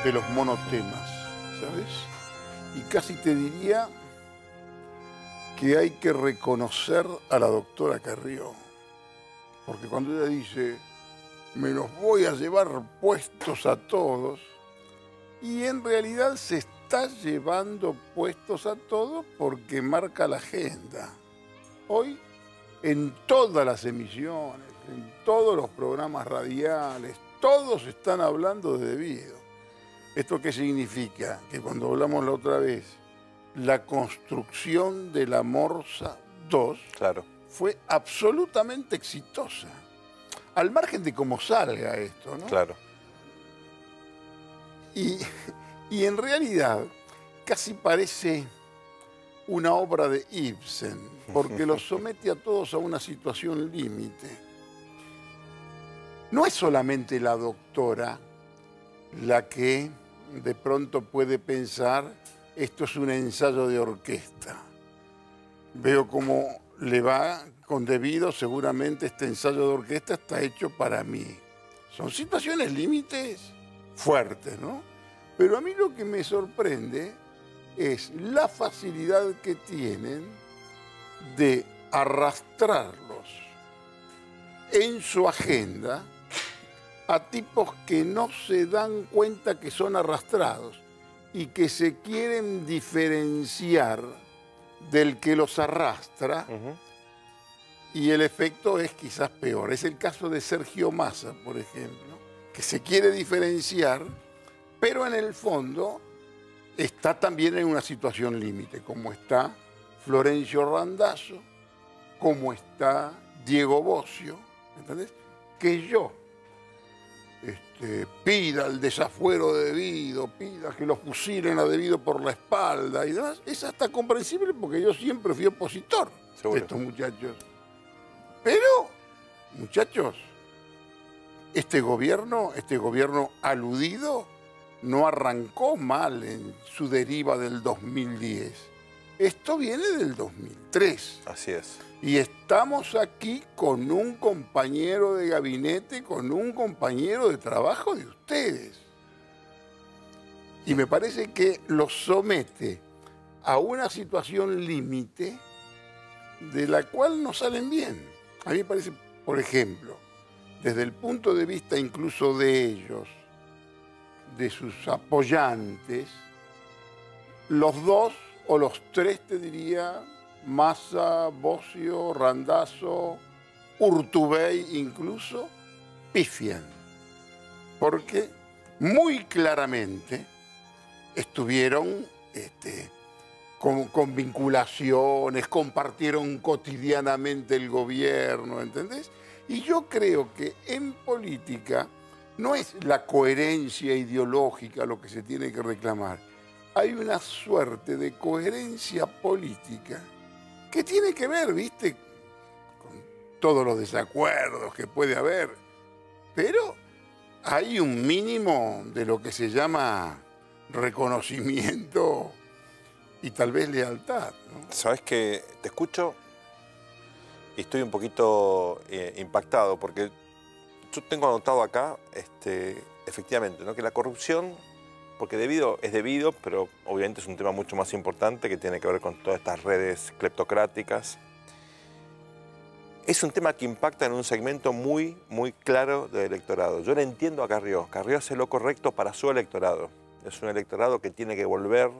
de los monotemas, ¿sabes? Y casi te diría que hay que reconocer a la doctora Carrió, porque cuando ella dice, me los voy a llevar puestos a todos, y en realidad se está llevando puestos a todos porque marca la agenda. Hoy, en todas las emisiones, en todos los programas radiales, todos están hablando de debido. ¿Esto qué significa? Que cuando hablamos la otra vez, la construcción de la Morsa 2 fue absolutamente exitosa. Al margen de cómo salga esto, ¿no? Claro. Y en realidad casi parece una obra de Ibsen, porque los somete a todos a una situación límite. No es solamente la doctora la que de pronto puede pensar, esto es un ensayo de orquesta. Veo cómo le va con debido, seguramente este ensayo de orquesta está hecho para mí. Son situaciones límites fuertes, ¿no? Pero a mí lo que me sorprende es la facilidad que tienen de arrastrarlos en su agenda a tipos que no se dan cuenta que son arrastrados y que se quieren diferenciar del que los arrastra, y el efecto es quizás peor. Es el caso de Sergio Massa, por ejemplo, que se quiere diferenciar, pero en el fondo está también en una situación límite, como está Florencio Randazzo, como está Diego Bossio, ¿entendés? Que yo pida el desafuero debido, pida que los fusilen a debido por la espalda y demás, es hasta comprensible porque yo siempre fui opositor de estos muchachos. Pero, muchachos, este gobierno aludido no arrancó mal en su deriva del 2010. Esto viene del 2003. Así es. Y estamos aquí con un compañero de gabinete, con un compañero de trabajo de ustedes. Y me parece que los somete a una situación límite de la cual no salen bien. A mí me parece, por ejemplo, desde el punto de vista incluso de ellos, de sus apoyantes, los dos o los tres, te diría, Massa, Bossio, Randazzo, Urtubey incluso, pifian. Porque muy claramente estuvieron con vinculaciones, compartieron cotidianamente el gobierno, ¿entendés? Y yo creo que en política no es la coherencia ideológica lo que se tiene que reclamar. Hay una suerte de coherencia política que tiene que ver, ¿viste?, con todos los desacuerdos que puede haber. Pero hay un mínimo de lo que se llama reconocimiento y tal vez lealtad, ¿no? Sabes que te escucho y estoy un poquito impactado porque yo tengo anotado acá, efectivamente, ¿no?, que la corrupción, porque debido es debido, pero obviamente es un tema mucho más importante que tiene que ver con todas estas redes cleptocráticas. Es un tema que impacta en un segmento muy, muy claro del electorado. Yo le entiendo a Carrió. Carrió hace lo correcto para su electorado. Es un electorado que tiene que volver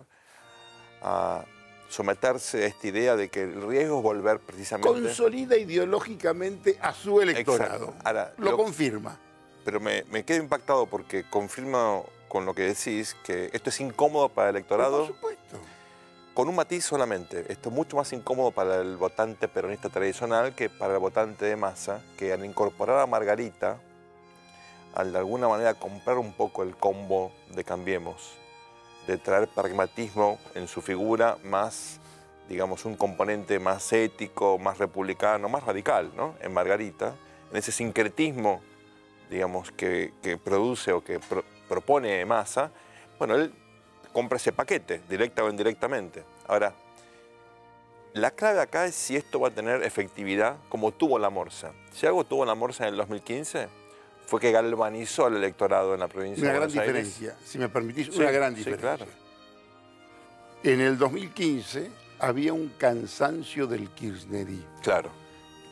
a someterse a esta idea de que el riesgo es volver precisamente... Consolida ideológicamente a su electorado. Ahora, lo confirma. Pero me quedo impactado porque confirma con lo que decís que esto es incómodo para el electorado. Pero por supuesto. Con un matiz solamente. Esto es mucho más incómodo para el votante peronista tradicional que para el votante de Massa, que al incorporar a Margarita, al de alguna manera comprar un poco el combo de Cambiemos, de traer pragmatismo en su figura, más, digamos, un componente más ético, más republicano, más radical, ¿no?, en Margarita, en ese sincretismo, digamos, que produce o que propone Massa, bueno, él compra ese paquete, directa o indirectamente. Ahora, la clave acá es si esto va a tener efectividad como tuvo la Morsa. Si algo tuvo la Morsa en el 2015, fue que galvanizó al electorado en la provincia Una de gran Buenos Aires. diferencia, si me permitís, Sí, una gran sí, diferencia. claro. En el 2015 había un cansancio del kirchnerismo. Claro.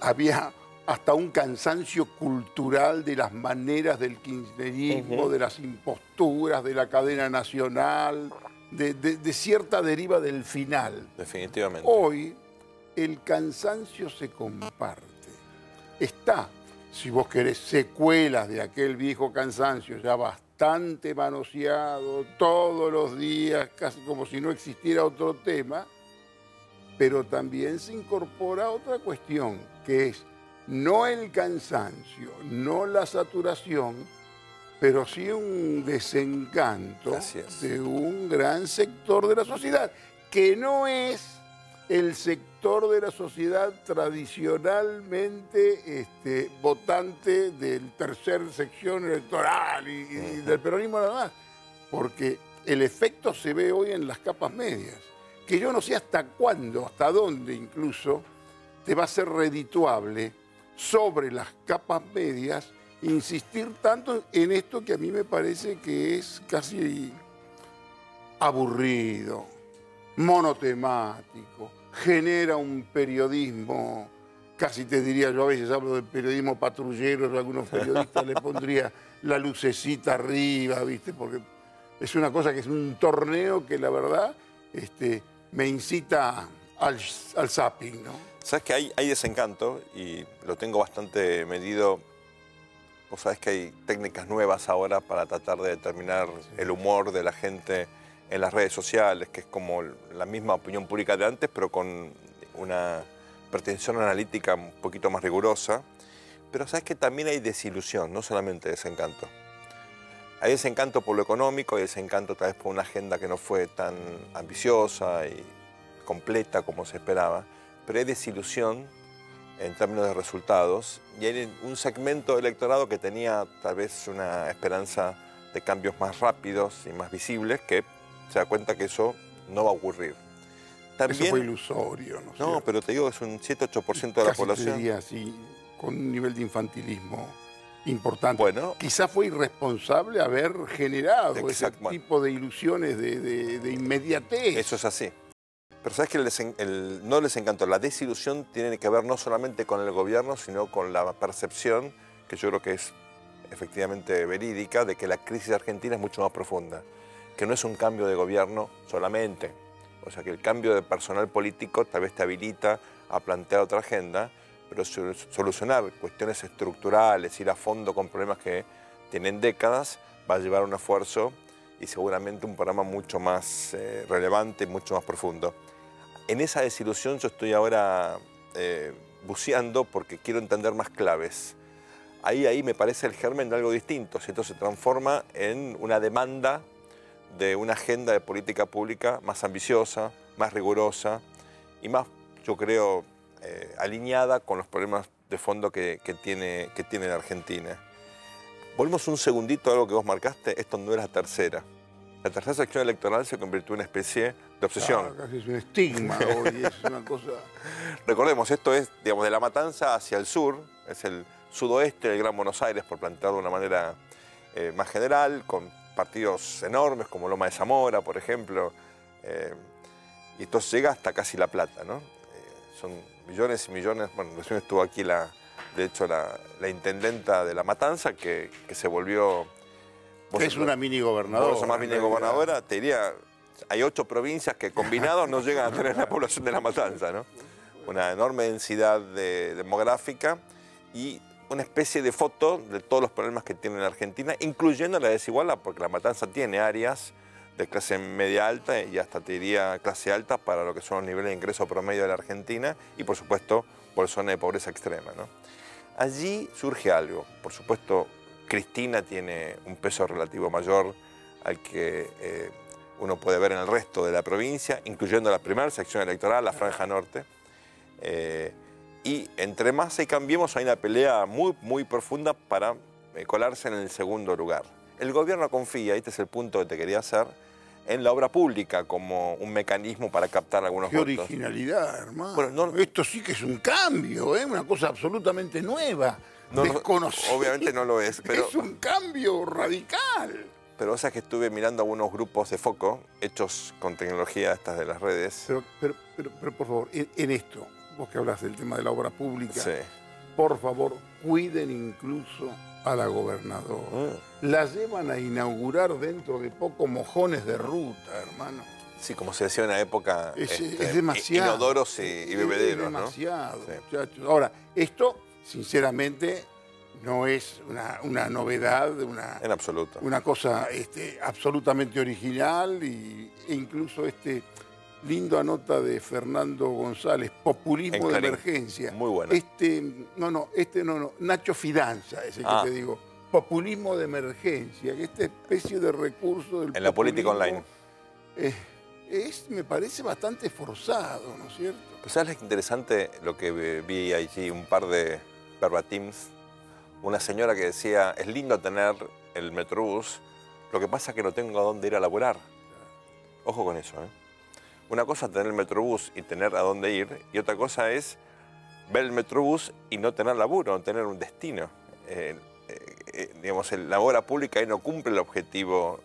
Había hasta un cansancio cultural de las maneras del kirchnerismo, de las imposturas, de la cadena nacional, de cierta deriva del final. Definitivamente. Hoy el cansancio se comparte. Está, si vos querés, secuelas de aquel viejo cansancio ya bastante manoseado todos los días, casi como si no existiera otro tema, pero también se incorpora otra cuestión, que es no el cansancio, no la saturación, pero sí un desencanto de un gran sector de la sociedad, que no es el sector de la sociedad tradicionalmente votante del tercer sección electoral y del peronismo nada más, porque el efecto se ve hoy en las capas medias, que yo no sé hasta cuándo, hasta dónde incluso, te va a ser redituable sobre las capas medias insistir tanto en esto que a mí me parece que es casi aburrido, monotemático, genera un periodismo, casi te diría, yo a veces hablo de periodismo patrullero, algunos periodistas le pondría la lucecita arriba, ¿viste? Porque es una cosa que es un torneo que la verdad me incita al zapping, ¿no? Sabes que hay desencanto y lo tengo bastante medido. Vos sabés que hay técnicas nuevas ahora para tratar de determinar el humor de la gente en las redes sociales, que es como la misma opinión pública de antes, pero con una pretensión analítica un poquito más rigurosa. Pero sabes que también hay desilusión, no solamente desencanto. Hay desencanto por lo económico, hay desencanto tal vez por una agenda que no fue tan ambiciosa y completa como se esperaba, pero hay desilusión en términos de resultados y hay un segmento del electorado que tenía tal vez una esperanza de cambios más rápidos y más visibles que se da cuenta que eso no va a ocurrir. También, eso fue ilusorio, ¿no? No, pero te digo, es un 7-8% de la población. Te diría así, con un nivel de infantilismo importante. Bueno, quizás fue irresponsable haber generado ese tipo de ilusiones de inmediatez. Eso es así. Pero sabes que no les encantó. La desilusión tiene que ver no solamente con el gobierno, sino con la percepción, que yo creo que es efectivamente verídica, de que la crisis argentina es mucho más profunda. Que no es un cambio de gobierno solamente. O sea, que el cambio de personal político tal vez te habilita a plantear otra agenda, pero solucionar cuestiones estructurales, ir a fondo con problemas que tienen décadas, va a llevar un esfuerzo y seguramente un programa mucho más relevante y mucho más profundo. En esa desilusión yo estoy ahora buceando porque quiero entender más claves. Ahí me parece el germen de algo distinto. Si esto se transforma en una demanda de una agenda de política pública más ambiciosa, más rigurosa y más, yo creo, alineada con los problemas de fondo que tiene la Argentina. Volvemos un segundito a algo que vos marcaste, esto no es la tercera. La tercera sección electoral se convirtió en una especie de obsesión. Claro, casi es un estigma hoy, es una cosa... Recordemos, esto es, digamos, de La Matanza hacia el sur, es el sudoeste del Gran Buenos Aires, por plantearlo de una manera más general, con partidos enormes como Loma de Zamora, por ejemplo, y esto llega hasta casi La Plata, ¿no? Son millones y millones, bueno, recién estuvo aquí de hecho la intendenta de La Matanza, que se volvió... Es una mini gobernadora. Vos sos más mini gobernadora, te diría, hay 8 provincias que combinados no llegan a tener la población de La Matanza, ¿no? Una enorme densidad demográfica y una especie de foto de todos los problemas que tiene la Argentina, incluyendo la desigualdad, porque La Matanza tiene áreas de clase media alta y hasta te diría clase alta para lo que son los niveles de ingreso promedio de la Argentina y por supuesto por zona de pobreza extrema, ¿no? Allí surge algo, por supuesto Cristina tiene un peso relativo mayor al que uno puede ver en el resto de la provincia, incluyendo la primera sección electoral, la Franja Norte. Y entre Massa y Cambiemos hay una pelea muy, muy profunda para colarse en el segundo lugar. El gobierno confía, y este es el punto que te quería hacer, en la obra pública como un mecanismo para captar algunos votos. ¡Qué originalidad, hermano! Bueno, Esto sí que es un cambio, una cosa absolutamente nueva. desconocido. Obviamente no lo es, pero... Es un cambio radical. Pero vos sabés que estuve mirando algunos grupos de foco hechos con tecnología estas de las redes. Pero por favor, en esto, vos que hablas del tema de la obra pública, Sí. por favor, cuiden incluso a la gobernadora. La llevan a inaugurar dentro de poco mojones de ruta, hermano. Sí, como se decía en la época, Es demasiado. inodoros y bebederos, es demasiado, ¿no? Sí. muchachos. Ahora, esto, sinceramente, no es una novedad, En absoluto. una cosa absolutamente original e incluso linda nota de Fernando González, populismo de Clarín. emergencia. Muy buena. No, Nacho Fidanza es el que te digo. Populismo de emergencia, que esta especie de recurso del En la política online. Me parece bastante forzado, ¿no es cierto? Pues ¿sabes lo interesante? Lo que vi allí, un par de verbatims. Una señora que decía, es lindo tener el Metrobús, lo que pasa es que no tengo a dónde ir a laburar. Ojo con eso, ¿eh? Una cosa es tener el Metrobús y tener a dónde ir, y otra cosa es ver el Metrobús y no tener laburo, no tener un destino. Digamos, la obra pública ahí no cumple el objetivo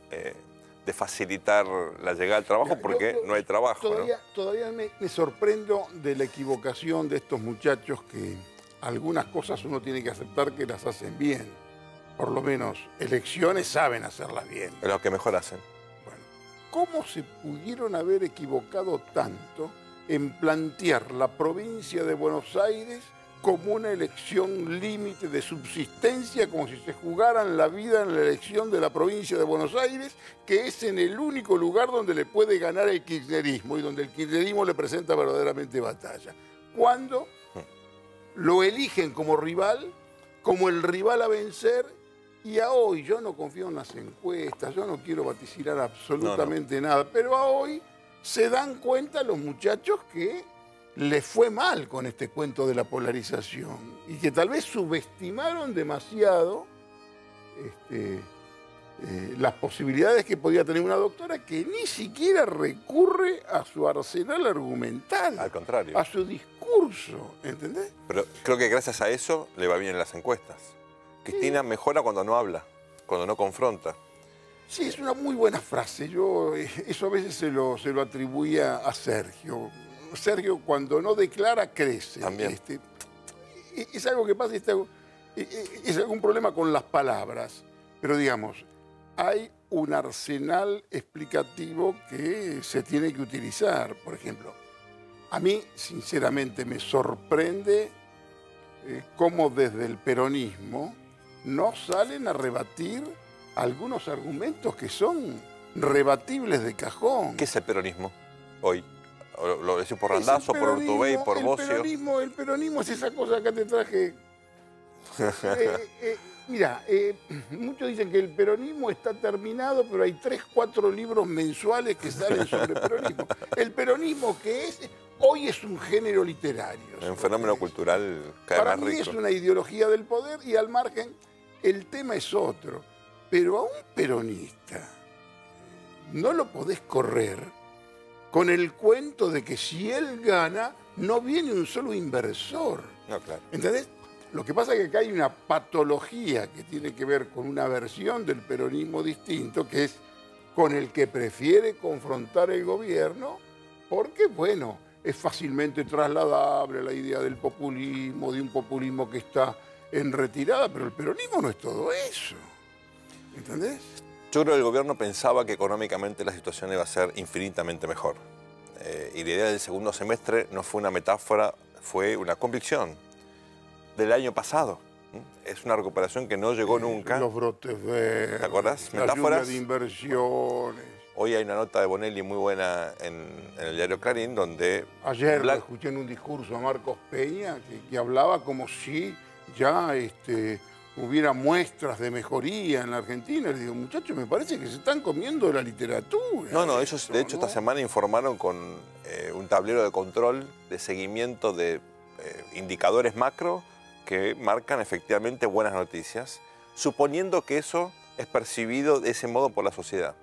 de facilitar la llegada al trabajo porque no hay trabajo. Todavía me sorprendo de la equivocación de estos muchachos que algunas cosas uno tiene que aceptar que las hacen bien. Por lo menos elecciones saben hacerlas bien. Es lo que mejor hacen. Bueno, ¿cómo se pudieron haber equivocado tanto en plantear la provincia de Buenos Aires como una elección límite de subsistencia, como si se jugaran la vida en la elección de la provincia de Buenos Aires, que es en el único lugar donde le puede ganar el kirchnerismo y donde el kirchnerismo le presenta verdaderamente batalla? Cuando lo eligen como rival, como el rival a vencer, y a hoy, yo no confío en las encuestas, yo no quiero vaticinar absolutamente nada, pero a hoy se dan cuenta los muchachos que les fue mal con este cuento de la polarización y que tal vez subestimaron demasiado las posibilidades que podía tener una doctora que ni siquiera recurre a su arsenal argumental. Al contrario. A su discurso, ¿entendés? Pero creo que gracias a eso le va bien en las encuestas. Cristina mejora cuando no habla, cuando no confronta. Sí, es una muy buena frase. Yo eso a veces se lo atribuía a Sergio. Sergio, cuando no declara, crece. También. Es algo que pasa, es algún problema con las palabras. Pero digamos, hay un arsenal explicativo que se tiene que utilizar. Por ejemplo, a mí, sinceramente, me sorprende cómo desde el peronismo no salen a rebatir algunos argumentos que son rebatibles de cajón. ¿Qué es el peronismo hoy? ¿Lo decís por Randazzo, por Urtubey, por Bocio? El peronismo es esa cosa que te traje. Mira, muchos dicen que el peronismo está terminado, pero hay 3, 4 libros mensuales que salen sobre peronismo. El peronismo que hoy es un género literario. Es un fenómeno cultural cada vez más rico. Para mí es una ideología del poder y al margen el tema es otro. Pero a un peronista no lo podés correr con el cuento de que si él gana, no viene un solo inversor. No, claro. ¿Entendés? Lo que pasa es que acá hay una patología que tiene que ver con una versión del peronismo distinto, que es con el que prefiere confrontar el gobierno, porque, bueno, es fácilmente trasladable la idea del populismo, de un populismo que está en retirada, pero el peronismo no es todo eso. ¿Entendés? Yo creo que el gobierno pensaba que económicamente la situación iba a ser infinitamente mejor. Y la idea del segundo semestre no fue una metáfora, fue una convicción del año pasado. Es una recuperación que no llegó nunca. Los brotes verdes. ¿Te acuerdas? La Metáforas. lluvia de inversiones. Hoy hay una nota de Bonelli muy buena en el diario Clarín donde... Ayer lo escuché en un discurso a Marcos Peña que hablaba como si ya hubiera muestras de mejoría en la Argentina. Le digo, muchachos, me parece que se están comiendo la literatura. No, ellos de hecho esta semana informaron con un tablero de control, de seguimiento de indicadores macro que marcan efectivamente buenas noticias, suponiendo que eso es percibido de ese modo por la sociedad.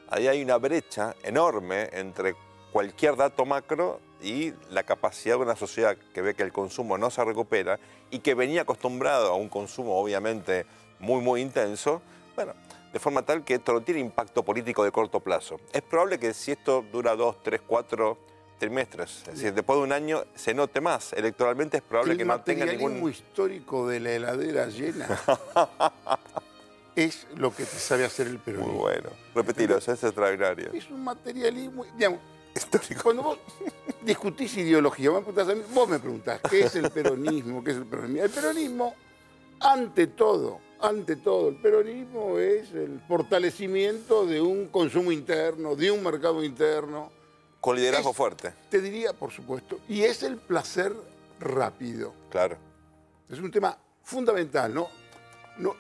Ahí hay una brecha enorme entre cualquier dato macro y la capacidad de una sociedad que ve que el consumo no se recupera y que venía acostumbrado a un consumo obviamente muy intenso, bueno, de forma tal que esto no tiene impacto político de corto plazo. Es probable que si esto dura 2, 3, 4 trimestres, es decir, después de un año se note más. Electoralmente es probable que no tenga ningún... El materialismo histórico de la heladera llena es lo que te sabe hacer el peronismo. Muy bueno. Repetilo, eso es extraordinario. Es un materialismo, digamos, histórico. Cuando vos discutís ideología, vos me preguntás, ¿qué es el peronismo? ¿Qué es el peronismo? El peronismo, ante todo, el peronismo es el fortalecimiento de un consumo interno, de un mercado interno. Con liderazgo fuerte. Te diría, por supuesto, y es el placer rápido. Claro. Es un tema fundamental, ¿no?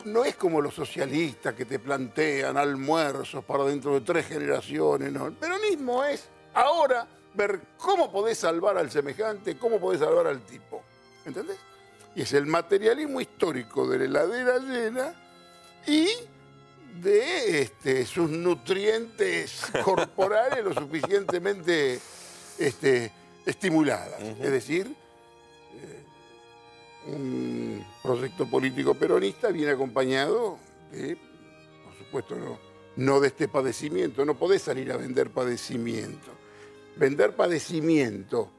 No es como los socialistas que te plantean almuerzos para dentro de 3 generaciones, no. El peronismo es ahora ver cómo podés salvar al semejante, cómo podés salvar al tipo. ¿Entendés? Y es el materialismo histórico de la heladera llena y de sus nutrientes corporales lo suficientemente estimuladas. Es decir, un proyecto político peronista viene acompañado de, por supuesto, no de este padecimiento. No podés salir a vender padecimiento. Vender padecimiento,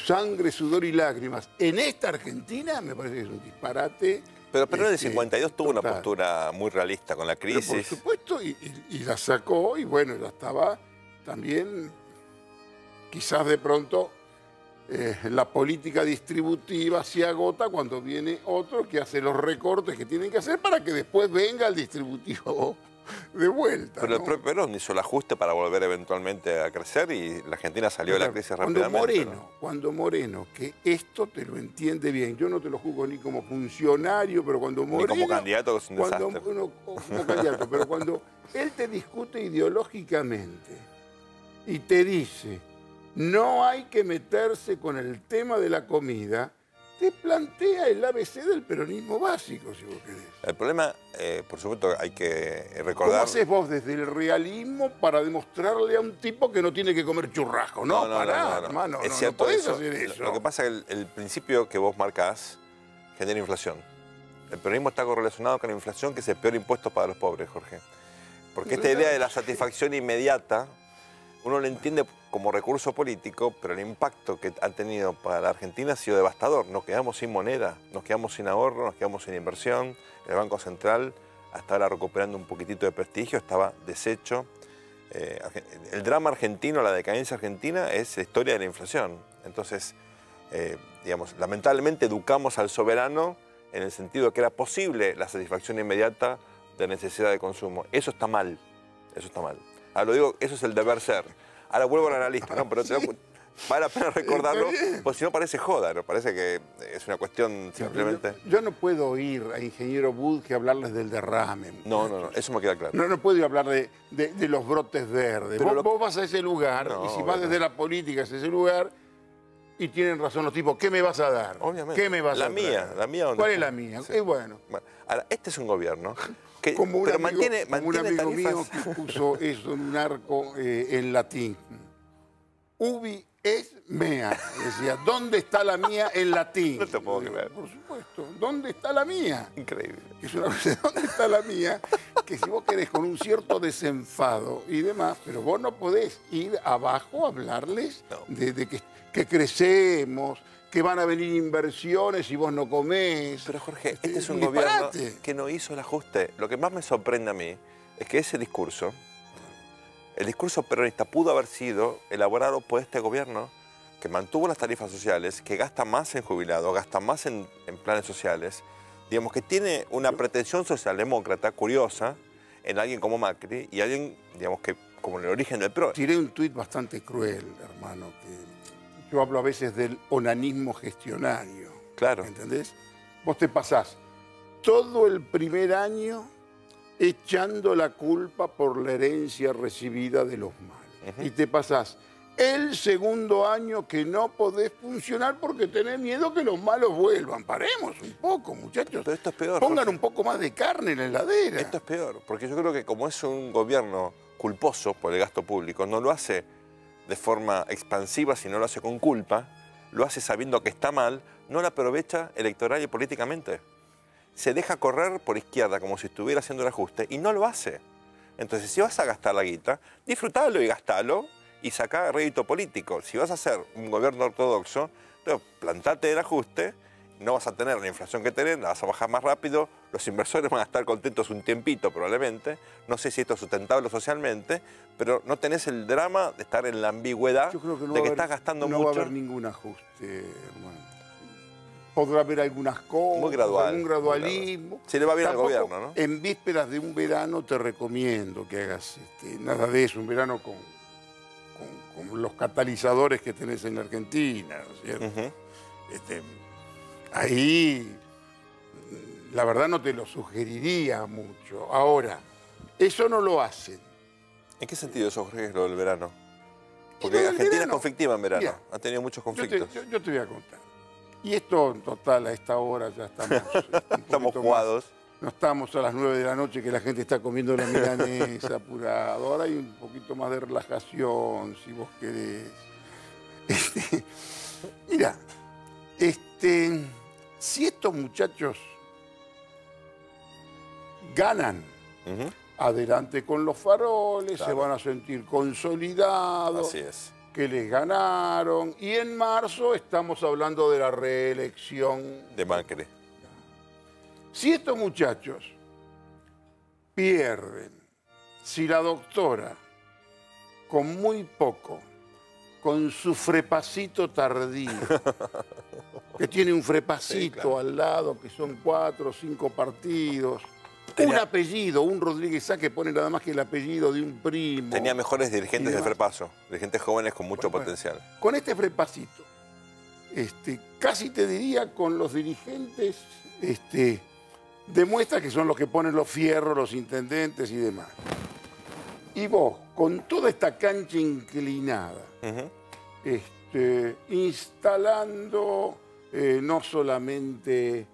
sangre, sudor y lágrimas, en esta Argentina me parece que es un disparate. Pero en el 52 tuvo una postura muy realista con la crisis. Pero por supuesto, y la sacó, y bueno, ya estaba también, quizás de pronto, la política distributiva se agota cuando viene otro que hace los recortes que tienen que hacer para que después venga el distributivo de vuelta. Pero ¿no? el propio Perón hizo el ajuste para volver eventualmente a crecer y la Argentina salió de la crisis rápidamente. Cuando Moreno, que esto te lo entiende bien, yo no te lo juzgo ni como funcionario, pero cuando Moreno... Ni como candidato, que es un desastre. Como candidato, pero cuando él te discute ideológicamente y te dice, no hay que meterse con el tema de la comida, te plantea el ABC del peronismo básico, si vos querés. El problema, por supuesto, hay que recordar... ¿Cómo haces vos desde el realismo para demostrarle a un tipo que no tiene que comer churrasco? No, hermano, es cierto, no podés eso. hacer eso. Lo que pasa es que el principio que vos marcás genera inflación. El peronismo está correlacionado con la inflación, que es el peor impuesto para los pobres, Jorge. Porque esta idea de la satisfacción inmediata, uno lo entiende como recurso político, pero el impacto que ha tenido para la Argentina ha sido devastador. Nos quedamos sin moneda, nos quedamos sin ahorro, nos quedamos sin inversión. El Banco Central, hasta ahora recuperando un poquitito de prestigio, estaba deshecho. El drama argentino, la decadencia argentina, es la historia de la inflación. Entonces, digamos, lamentablemente educamos al soberano en el sentido de que era posible la satisfacción inmediata de necesidad de consumo. Eso está mal, eso está mal. Ahora lo digo, eso es el deber ser. Ahora vuelvo al analista, ¿no? Pero vale la pena recordarlo, porque si no parece joda, ¿no? Parece que es una cuestión simplemente... Yo no puedo oír a ingeniero Budge hablarles del derrame. No, eso me queda claro. No puedo hablar de los brotes verdes. Vos vas a ese lugar, y si vas desde la política a ese lugar, y tienen razón los tipos, ¿qué me vas a dar? Obviamente. ¿Qué me vas a dar? La mía. ¿Cuál es la mía? Sí. Bueno. Ahora, este es un gobierno que como un amigo mío que puso eso en un arco en latín. Ubi es mea. Decía, ¿dónde está la mía en latín? No te puedo creer. Por supuesto, ¿dónde está la mía? Increíble. Es una cosa, ¿dónde está la mía? Que si vos querés con un cierto desenfado y demás, pero vos no podés ir abajo a hablarles de que crecemos, que van a venir inversiones y vos no comés. Pero Jorge, este es un gobierno que no hizo el ajuste. Lo que más me sorprende a mí es que ese discurso, el discurso peronista, pudo haber sido elaborado por este gobierno que mantuvo las tarifas sociales, que gasta más en jubilados, gasta más en planes sociales, digamos que tiene una pretensión socialdemócrata curiosa en alguien como Macri y alguien, digamos, que como en el origen del PRO. Tiré un tuit bastante cruel, hermano, que yo hablo a veces del onanismo gestionario. Claro. ¿Entendés? Vos te pasás todo el primer año echando la culpa por la herencia recibida de los malos. Y te pasás el segundo año que no podés funcionar porque tenés miedo que los malos vuelvan. Paremos un poco, muchachos. Pero esto es peor. Pongan Jorge. un poco más de carne en la heladera. Esto es peor, porque yo creo que como es un gobierno culposo por el gasto público, no lo hace de forma expansiva, si no lo hace con culpa, lo hace sabiendo que está mal, no la aprovecha electoral y políticamente. Se deja correr por izquierda como si estuviera haciendo el ajuste y no lo hace. Entonces, si vas a gastar la guita, disfrutalo y gastalo y sacá rédito político. Si vas a hacer un gobierno ortodoxo, entonces plantate el ajuste, no vas a tener la inflación que tenés, la vas a bajar más rápido, los inversores van a estar contentos un tiempito probablemente, no sé si esto es sustentable socialmente, pero no tenés el drama de estar en la ambigüedad de que estás gastando mucho. No va a haber ningún ajuste, hermano. Podrá haber algunas cosas, muy gradual, algún gradualismo. Se le va bien Tampoco, al gobierno, ¿no? En vísperas de un verano te recomiendo que hagas nada de eso, un verano con los catalizadores que tenés en la Argentina, ¿no es cierto? Ahí, la verdad, no te lo sugeriría mucho. Ahora, eso no lo hacen. ¿En qué sentido eso, Jorge, lo del verano? Porque Argentina es conflictiva en verano, ha tenido muchos conflictos. Yo te voy a contar. Y esto, en total, a esta hora ya estamos... Estamos jugados. No estamos a las 9 de la noche que la gente está comiendo la milanesa apurado. Ahora hay un poquito más de relajación, si vos querés. Mira, si estos muchachos ganan, adelante con los faroles, claro, se van a sentir consolidados. Así es. Que les ganaron, y en marzo estamos hablando de la reelección de Macri. Si estos muchachos pierden, si la doctora, con muy poco, con su frepacito tardío, que tiene un frepacito, sí, claro, al lado, que son 4 o 5 partidos, un apellido, un Rodríguez Sá, que pone nada más que el apellido de un primo. Tenía mejores dirigentes de frepaso, dirigentes jóvenes con mucho potencial. Con este frepacito, casi te diría con los dirigentes, demuestra que son los que ponen los fierros, los intendentes y demás. Y vos, con toda esta cancha inclinada, instalando no solamente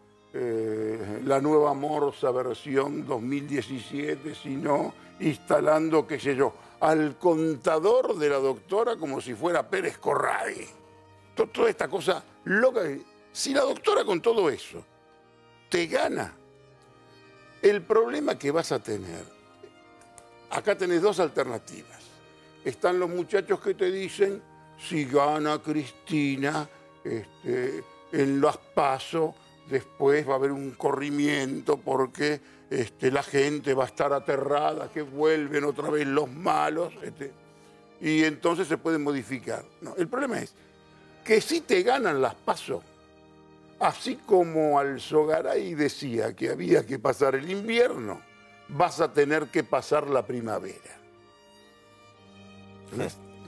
la nueva Morsa versión 2017, sino instalando, qué sé yo, al contador de la doctora como si fuera Pérez Corradi. Toda esta cosa loca. Si la doctora con todo eso te gana, el problema que vas a tener, acá tenés 2 alternativas. Están los muchachos que te dicen, si gana Cristina, en los PASO, después va a haber un corrimiento porque la gente va a estar aterrada, que vuelven otra vez los malos, y entonces se pueden modificar. No, el problema es que si te ganan las PASO, así como Alzogaray decía que había que pasar el invierno, vas a tener que pasar la primavera.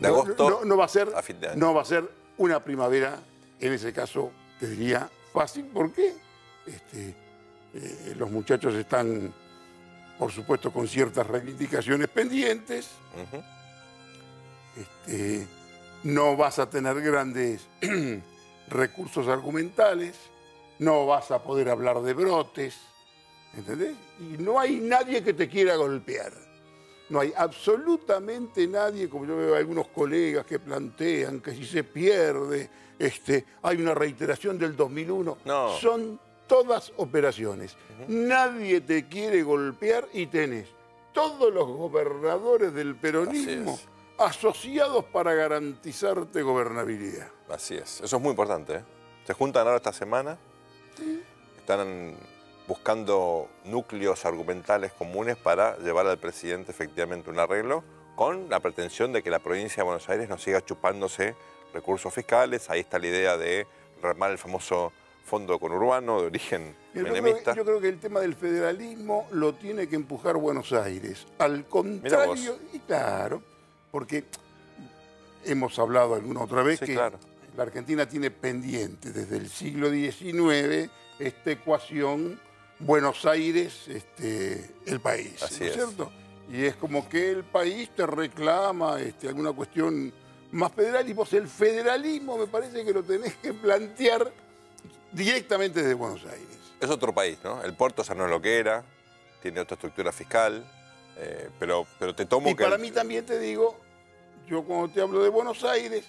De agosto no va a ser, a fin de año. No va a ser una primavera, en ese caso, te diría, fácil. ¿Por qué? Los muchachos están, por supuesto, con ciertas reivindicaciones pendientes. No vas a tener grandes recursos argumentales, no vas a poder hablar de brotes, ¿entendés? Y no hay nadie que te quiera golpear. No hay absolutamente nadie, como yo veo a algunos colegas que plantean que si se pierde, hay una reiteración del 2001. No. Son todas operaciones. Nadie te quiere golpear y tenés todos los gobernadores del peronismo asociados para garantizarte gobernabilidad. Así es. Eso es muy importante, ¿eh? Se juntan ahora esta semana. Sí. Están buscando núcleos argumentales comunes para llevar al presidente efectivamente un arreglo con la pretensión de que la provincia de Buenos Aires no siga chupándose recursos fiscales. Ahí está la idea de remar el famoso fondo conurbano de origen menemista. Yo creo que el tema del federalismo lo tiene que empujar Buenos Aires. Al contrario, y claro, porque hemos hablado alguna otra vez que claro, la Argentina tiene pendiente desde el siglo XIX esta ecuación Buenos Aires, el país, así ¿no es cierto? Y es como que el país te reclama alguna cuestión más federal y vos el federalismo me parece que lo tenés que plantear directamente desde Buenos Aires. Es otro país, ¿no? El Puerto ya no es lo que era, tiene otra estructura fiscal, pero te tomo y que... para mí también te digo, Yo cuando te hablo de Buenos Aires,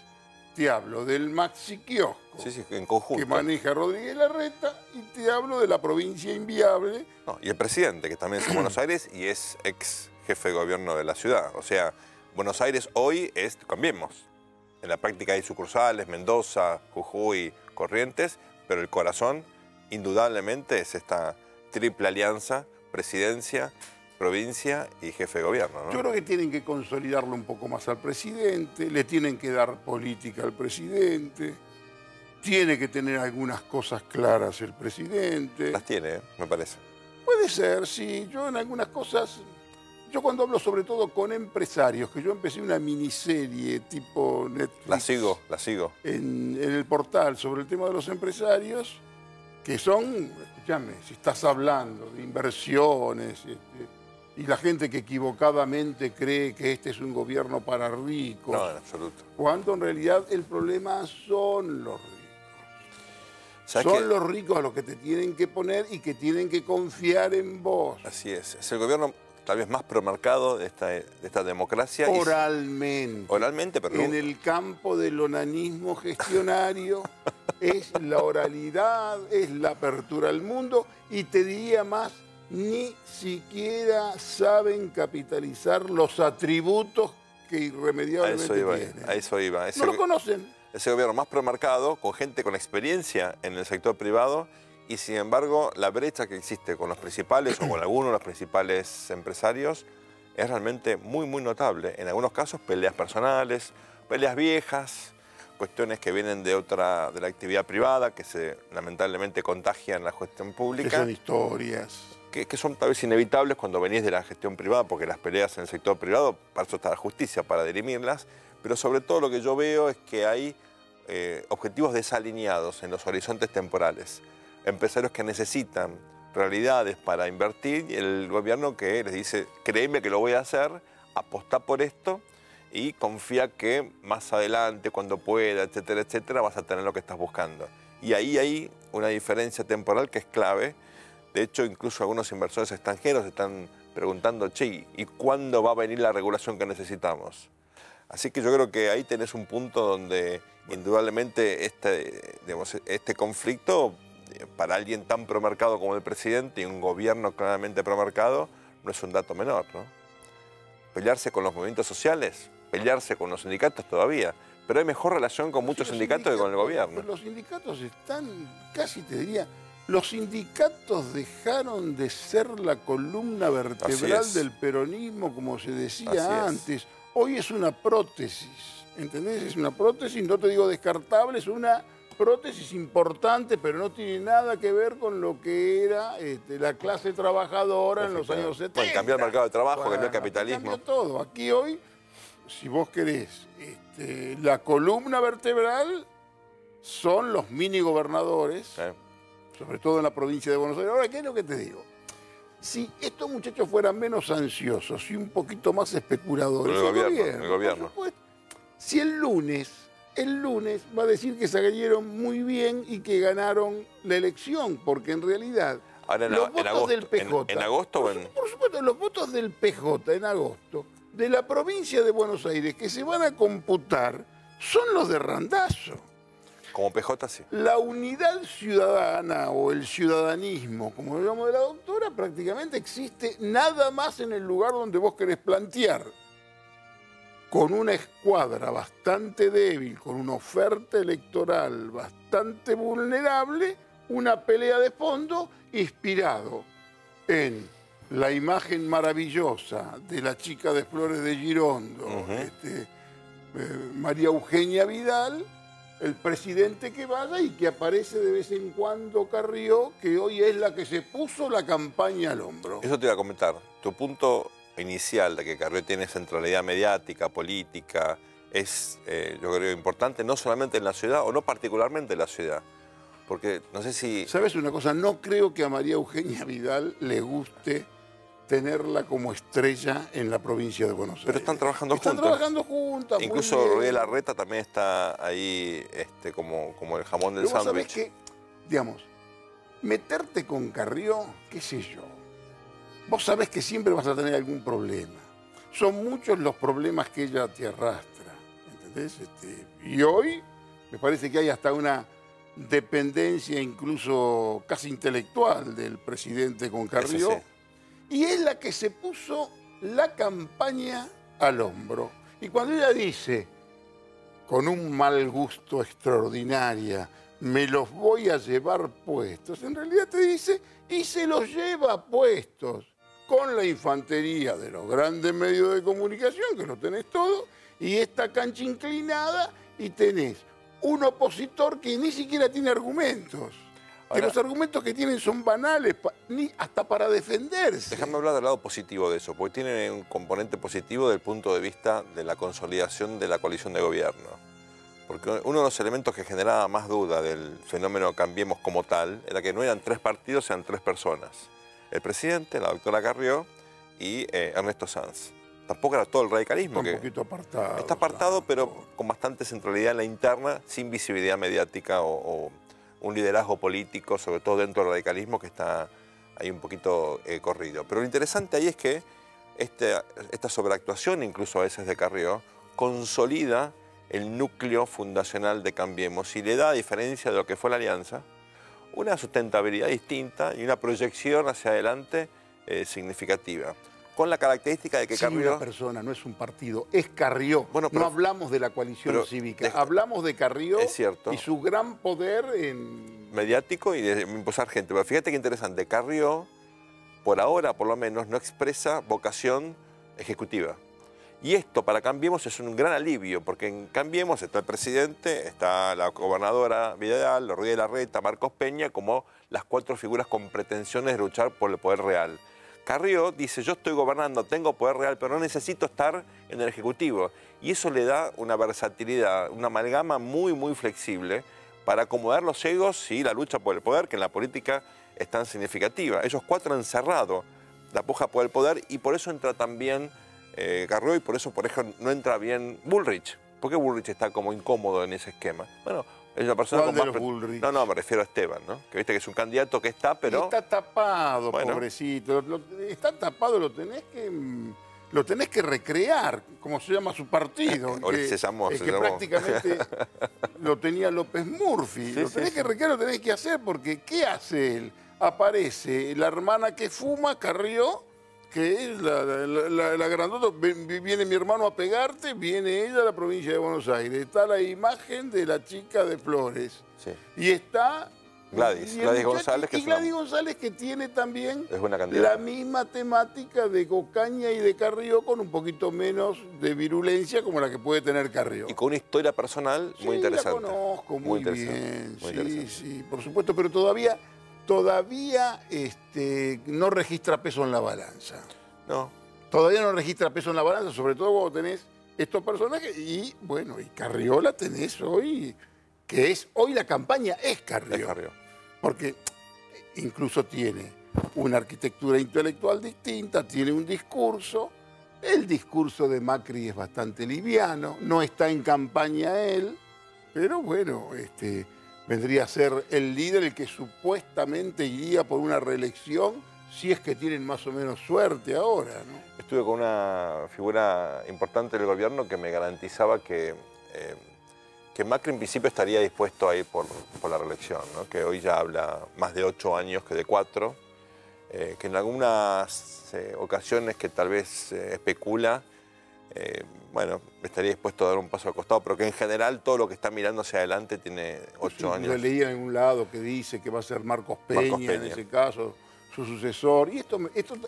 te hablo del maxi kiosco Sí, sí, en conjunto. que maneja Rodríguez Larreta y te hablo de la provincia inviable. No, y el presidente, que también es en Buenos Aires y es ex jefe de gobierno de la ciudad. O sea, Buenos Aires hoy es, cambiemos, en la práctica hay sucursales, Mendoza, Jujuy, Corrientes, pero el corazón indudablemente es esta triple alianza, presidencia, provincia y jefe de gobierno, ¿no? Yo creo que tienen que consolidarlo un poco más al presidente, le tienen que dar política al presidente, tiene que tener algunas cosas claras el presidente. Las tiene, me parece. Puede ser, sí. Yo en algunas cosas, yo cuando hablo sobre todo con empresarios, que yo empecé una miniserie tipo Netflix. La sigo. En el portal sobre el tema de los empresarios, que son, escúchame, si estás hablando de inversiones, y la gente que equivocadamente cree que este es un gobierno para ricos. No, en absoluto. Cuando en realidad el problema son los ricos. ¿Sabes Son qué? los ricos a los que te tienen que poner y que tienen que confiar en vos. Así es el gobierno tal vez más promarcado de esta democracia. Oralmente. Oralmente, pero en el campo del onanismo gestionario es la oralidad, es la apertura al mundo y te diría más, ni siquiera saben capitalizar los atributos que irremediablemente tienen. A eso iba. No lo conocen. Ese gobierno más promarcado, con gente con experiencia en el sector privado, y sin embargo la brecha que existe con los principales o con algunos de los principales empresarios es realmente muy, muy notable. En algunos casos peleas personales, peleas viejas, cuestiones que vienen de la actividad privada, que lamentablemente contagian la gestión pública. Que son historias. Que son tal vez inevitables cuando venís de la gestión privada, porque las peleas en el sector privado, para eso está la justicia, para dirimirlas, pero sobre todo lo que yo veo es que hay objetivos desalineados en los horizontes temporales. Empresarios que necesitan realidades para invertir y el gobierno que les dice, créeme que lo voy a hacer, apostá por esto y confía que más adelante, cuando pueda, etcétera, etcétera, vas a tener lo que estás buscando. Y ahí hay una diferencia temporal que es clave. De hecho, incluso algunos inversores extranjeros están preguntando, che, ¿y cuándo va a venir la regulación que necesitamos? Así que yo creo que ahí tenés un punto donde indudablemente este conflicto, para alguien tan promarcado como el presidente y un gobierno claramente promarcado, no es un dato menor, ¿no? Pelearse con los movimientos sociales, pelearse con los sindicatos todavía, pero hay mejor relación con muchos sindicatos que con el gobierno. Los sindicatos están, casi te diría, los sindicatos dejaron de ser la columna vertebral del peronismo, como se decía antes. Hoy es una prótesis, ¿entendés? Es una prótesis, no te digo descartable, es una prótesis importante, pero no tiene nada que ver con lo que era la clase trabajadora en los años 70. Bueno, cambió el mercado de trabajo, cambió el capitalismo. Cambió todo. Aquí hoy, si vos querés, la columna vertebral son los mini gobernadores, sobre todo en la provincia de Buenos Aires. Ahora, ¿qué es lo que te digo? Si estos muchachos fueran menos ansiosos y un poquito más especuladores, el gobierno. por supuesto, si el lunes va a decir que salieron muy bien y que ganaron la elección, porque en realidad ahora los votos del PJ... ¿En agosto o en...? Por supuesto, los votos del PJ en agosto, de la provincia de Buenos Aires, que se van a computar, son los de Randazzo. Como PJ, sí. La unidad ciudadana o el ciudadanismo, como lo llamamos de la doctora, prácticamente existe nada más en el lugar donde vos querés plantear, con una escuadra bastante débil, con una oferta electoral bastante vulnerable, una pelea de fondo inspirado en la imagen maravillosa de la chica de Flores de Girondo, María Eugenia Vidal, el presidente que vaya y que aparece de vez en cuando Carrió, que hoy es la que se puso la campaña al hombro. Eso te iba a comentar. Tu punto inicial de que Carrió tiene centralidad mediática, política, es, yo creo, importante, no solamente en la ciudad, o no particularmente en la ciudad. Porque no sé si... ¿Sabes una cosa? No creo que a María Eugenia Vidal le guste tenerla como estrella en la provincia de Buenos Aires. Pero están trabajando juntas. Están trabajando juntas. Incluso Rodríguez Larreta también está ahí como el jamón del sándwich. ¿Sabés qué? Digamos, meterte con Carrió, qué sé yo, vos sabés que siempre vas a tener algún problema. Son muchos los problemas que ella te arrastra. ¿entendés? Y hoy me parece que hay hasta una dependencia incluso casi intelectual del presidente con Carrió, Ese sí. y es la que se puso la campaña al hombro. Y cuando ella dice, con un mal gusto extraordinaria, me los voy a llevar puestos, en realidad te dice, y se los lleva puestos, con la infantería de los grandes medios de comunicación, que lo tenés todo, y esta cancha inclinada, y tenés un opositor que ni siquiera tiene argumentos. Que los argumentos que tienen son banales, hasta para defenderse. Déjame hablar del lado positivo de eso, porque tiene un componente positivo desde el punto de vista de la consolidación de la coalición de gobierno. Porque uno de los elementos que generaba más duda del fenómeno Cambiemos como tal era que no eran 3 partidos, eran 3 personas. El presidente, la doctora Carrió y Ernesto Sanz. Tampoco era todo el radicalismo. Está un poquito apartado. Está apartado, pero con bastante centralidad en la interna, sin visibilidad mediática o un liderazgo político, sobre todo dentro del radicalismo, que está ahí un poquito corrido. Pero lo interesante ahí es que esta sobreactuación, incluso a veces de Carrió, consolida el núcleo fundacional de Cambiemos y le da, a diferencia de lo que fue la alianza, una sustentabilidad distinta y una proyección hacia adelante significativa. Con la característica de que Sí, Carrió... una persona, no es un partido, es Carrió. Bueno, pero, no hablamos de la coalición cívica, hablamos de Carrió es cierto, y su gran poder en... mediático y de impulsar gente. Pero fíjate qué interesante, Carrió, por ahora por lo menos, no expresa vocación ejecutiva. Y esto para Cambiemos es un gran alivio, porque en Cambiemos está el presidente, está la gobernadora Vidal, Ruiz de Larreta, Marcos Peña, como las 4 figuras con pretensiones de luchar por el poder real. Carrió dice, yo estoy gobernando, tengo poder real, pero no necesito estar en el Ejecutivo. Y eso le da una versatilidad, una amalgama muy, muy flexible para acomodar los egos y la lucha por el poder, que en la política es tan significativa. Ellos 4 han cerrado la puja por el poder y por eso entra también Carrió y por eso, por ejemplo, no entra bien Bullrich. ¿Por qué Bullrich está como incómodo en ese esquema? Bueno, es una persona con más... Bullrich? No, me refiero a Esteban, ¿no? Que viste que es un candidato que está, pero... Está tapado, bueno, pobrecito. Está tapado, lo tenés que recrear, como se llama su partido. que prácticamente lo tenía López Murphy. Sí, lo tenés que recrear, lo tenés que hacer, porque ¿qué hace él? Aparece la hermana que fuma, Carrió, que es la grandota. Viene mi hermano a pegarte, viene ella a la provincia de Buenos Aires. Está la imagen de la chica de Flores. Sí. Y está... Gladys González. Y Gladys González, que tiene también es buena candidata. La misma temática de Ocaña y de Carrió, con un poquito menos de virulencia como la que puede tener Carrió. Y con una historia personal muy interesante. La conozco muy bien. Muy sí, por supuesto, pero todavía no registra peso en la balanza. No. Todavía no registra peso en la balanza, sobre todo cuando tenés estos personajes. Y bueno, y Carrió la tenés hoy, que es hoy la campaña es Carrió. Es Carrió. Porque incluso tiene una arquitectura intelectual distinta, tiene un discurso. El discurso de Macri es bastante liviano, no está en campaña él, pero bueno, vendría a ser el líder, el que supuestamente iría por una reelección, si es que tienen más o menos suerte ahora, ¿no? Estuve con una figura importante del gobierno que me garantizaba que Macri en principio estaría dispuesto a ir por la reelección, ¿no? Que hoy ya habla más de 8 años que de 4, que en algunas ocasiones que tal vez especula, bueno, estaría dispuesto a dar un paso al costado, pero que en general todo lo que está mirando hacia adelante tiene 8 años. Yo leía en un lado que dice que va a ser Marcos Peña. En ese caso, su sucesor. Y esto